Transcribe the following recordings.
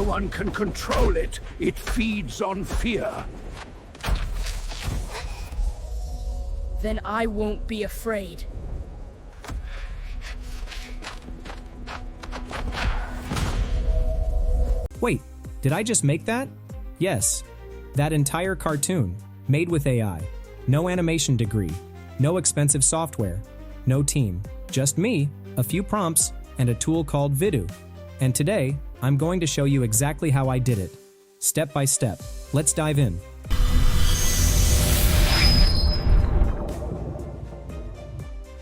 one can control it. It feeds on fear. Then I won't be afraid. Wait, did I just make that? Yes. That entire cartoon, made with AI. No animation degree, no expensive software, no team. Just me, a few prompts, and a tool called Vidu. And today, I'm going to show you exactly how I did it. Step by step. Let's dive in.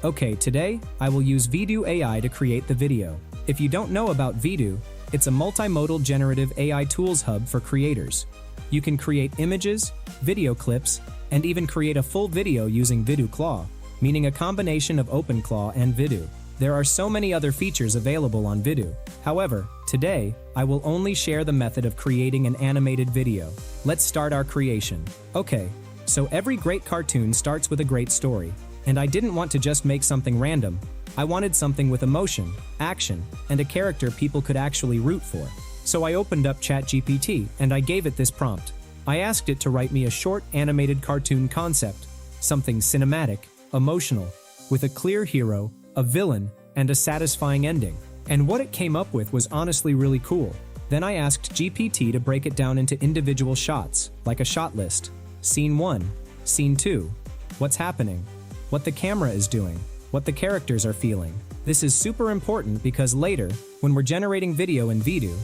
Okay, today, I will use Vidu AI to create the video. If you don't know about Vidu, it's a multimodal generative AI tools hub for creators. You can create images, video clips, and even create a full video using Vidu Claw, meaning a combination of OpenClaw and Vidu. There are so many other features available on Vidu. However, today, I will only share the method of creating an animated video. Let's start our creation. Okay, so every great cartoon starts with a great story. And I didn't want to just make something random. I wanted something with emotion, action, and a character people could actually root for. So I opened up ChatGPT and I gave it this prompt. I asked it to write me a short animated cartoon concept, something cinematic, emotional, with a clear hero, a villain, and a satisfying ending. And what it came up with was honestly really cool. Then I asked GPT to break it down into individual shots, like a shot list. Scene 1, Scene 2, what's happening, what the camera is doing, what the characters are feeling. This is super important because later, when we're generating video in Vidu,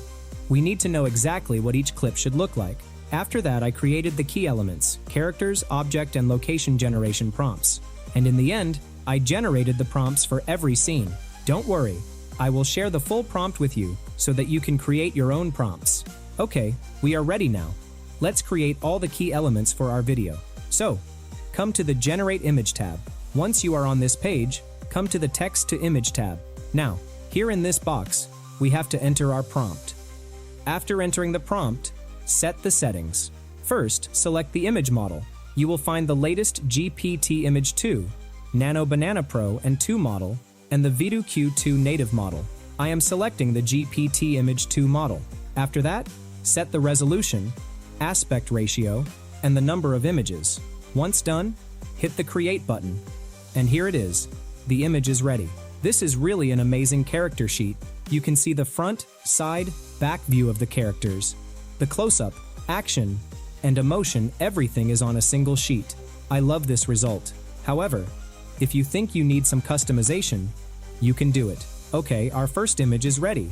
we need to know exactly what each clip should look like. After that, I created the key elements, characters, object, and location generation prompts. And in the end, I generated the prompts for every scene. Don't worry, I will share the full prompt with you so that you can create your own prompts. Okay, we are ready now. Let's create all the key elements for our video. So, come to the Generate Image tab. Once you are on this page, come to the Text to Image tab. Now, here in this box, we have to enter our prompt. After entering the prompt, set the settings. First, select the image model. You will find the latest GPT Image 2, Nano Banana Pro and 2 model, and the Vidu Q2 native model. I am selecting the GPT Image 2 model. After that, set the resolution, aspect ratio, and the number of images. Once done, hit the Create button. And here it is. The image is ready. This is really an amazing character sheet. You can see the front, side, back view of the characters. The close-up, action, and emotion, everything is on a single sheet. I love this result. However, if you think you need some customization, you can do it. Okay, our first image is ready.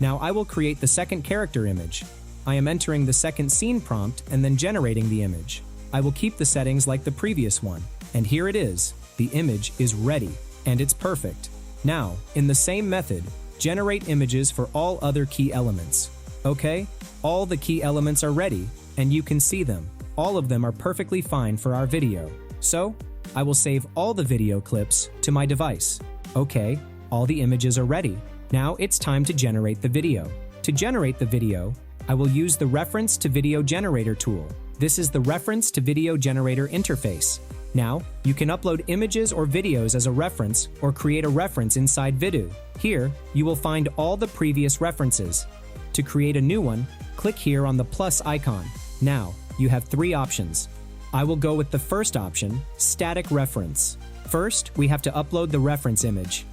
Now I will create the second character image. I am entering the second scene prompt and then generating the image. I will keep the settings like the previous one. And here it is. The image is ready, and it's perfect. Now, in the same method, generate images for all other key elements. Okay, all the key elements are ready, and you can see them. All of them are perfectly fine for our video. So, I will save all the video clips to my device. Okay, all the images are ready. Now it's time to generate the video. To generate the video, I will use the Reference to Video Generator tool. This is the Reference to Video Generator interface. Now, you can upload images or videos as a reference or create a reference inside Vidu. Here, you will find all the previous references. To create a new one, click here on the plus icon. Now, you have 3 options. I will go with the first option, Static Reference. First, we have to upload the reference image.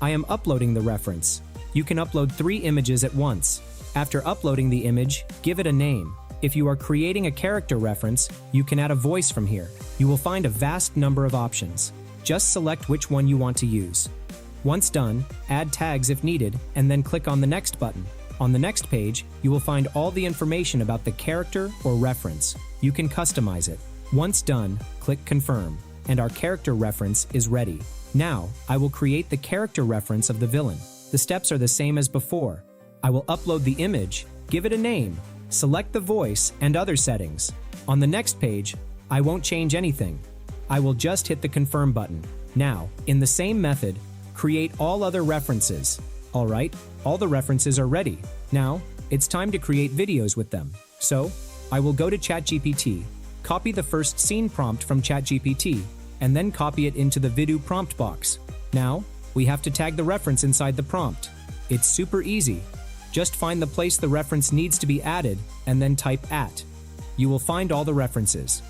I am uploading the reference. You can upload 3 images at once. After uploading the image, give it a name. If you are creating a character reference, you can add a voice from here. You will find a vast number of options. Just select which one you want to use. Once done, add tags if needed, and then click on the Next button. On the next page, you will find all the information about the character or reference. You can customize it. Once done, click Confirm, and our character reference is ready. Now, I will create the character reference of the villain. The steps are the same as before. I will upload the image, give it a name, select the voice and other settings. On the next page, I won't change anything. I will just hit the Confirm button. Now, in the same method, create all other references. Alright, all the references are ready. Now, it's time to create videos with them. So, I will go to ChatGPT, copy the first scene prompt from ChatGPT, and then copy it into the Vidu prompt box. Now, we have to tag the reference inside the prompt. It's super easy. Just find the place the reference needs to be added and then type @ You will find all the references.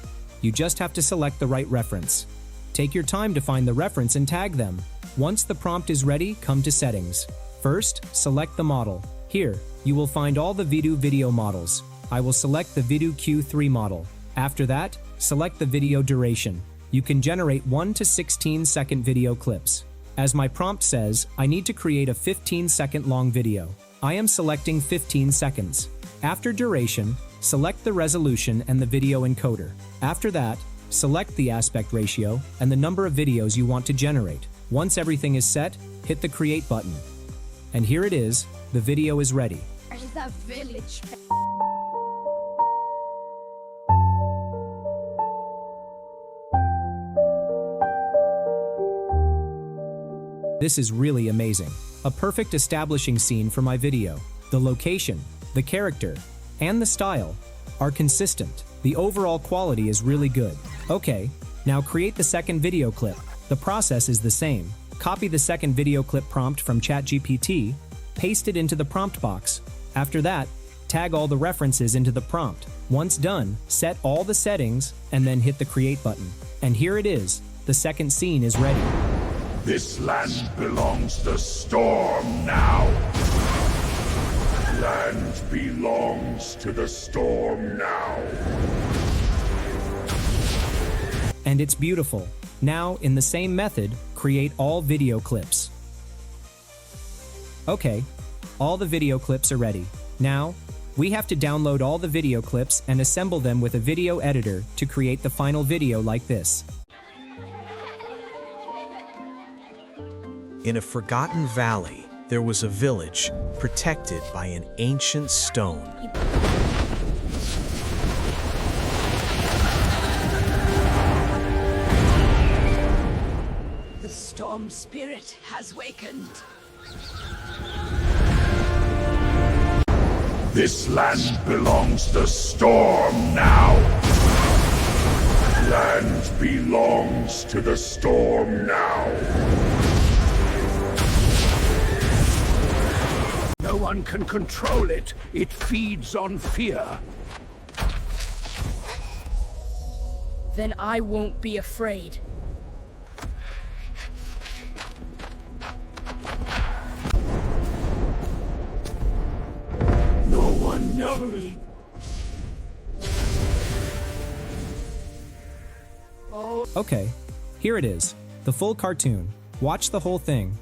You just have to select the right reference. Take your time to find the reference and tag them. Once the prompt is ready, come to Settings. First, select the model. Here, you will find all the Vidu video models. I will select the Vidu Q3 model. After that, select the video duration. You can generate 1 to 16-second video clips. As my prompt says, I need to create a 15-second long video. I am selecting 15 seconds. After duration, select the resolution and the video encoder. After that, select the aspect ratio and the number of videos you want to generate. Once everything is set, hit the Create button. And here it is, the video is ready. Where's that village? This is really amazing. A perfect establishing scene for my video. The location, the character, and the style are consistent. The overall quality is really good. Okay, now create the second video clip. The process is the same. Copy the second video clip prompt from ChatGPT, paste it into the prompt box. After that, tag all the references into the prompt. Once done, set all the settings and then hit the Create button. And here it is. The second scene is ready. This land belongs to Storm now. Land belongs to the Storm now. And it's beautiful. Now, in the same method, create all video clips. Okay, all the video clips are ready. Now, we have to download all the video clips and assemble them with a video editor to create the final video like this. In a forgotten valley, there was a village protected by an ancient stone. The storm spirit has wakened. This land belongs to Storm now. Land belongs to the Storm now. No one can control it. It feeds on fear. Then I won't be afraid. No one knows. Okay, here it is. The full cartoon. Watch the whole thing.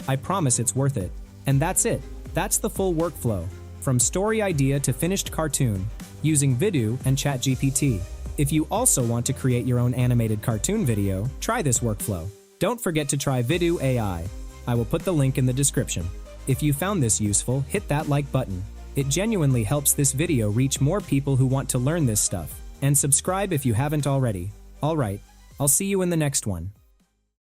I promise it's worth it. And that's it. That's the full workflow, from story idea to finished cartoon, using Vidu and ChatGPT. If you also want to create your own animated cartoon video, try this workflow. Don't forget to try Vidu AI. I will put the link in the description. If you found this useful, hit that like button. It genuinely helps this video reach more people who want to learn this stuff. And subscribe if you haven't already. Alright, I'll see you in the next one.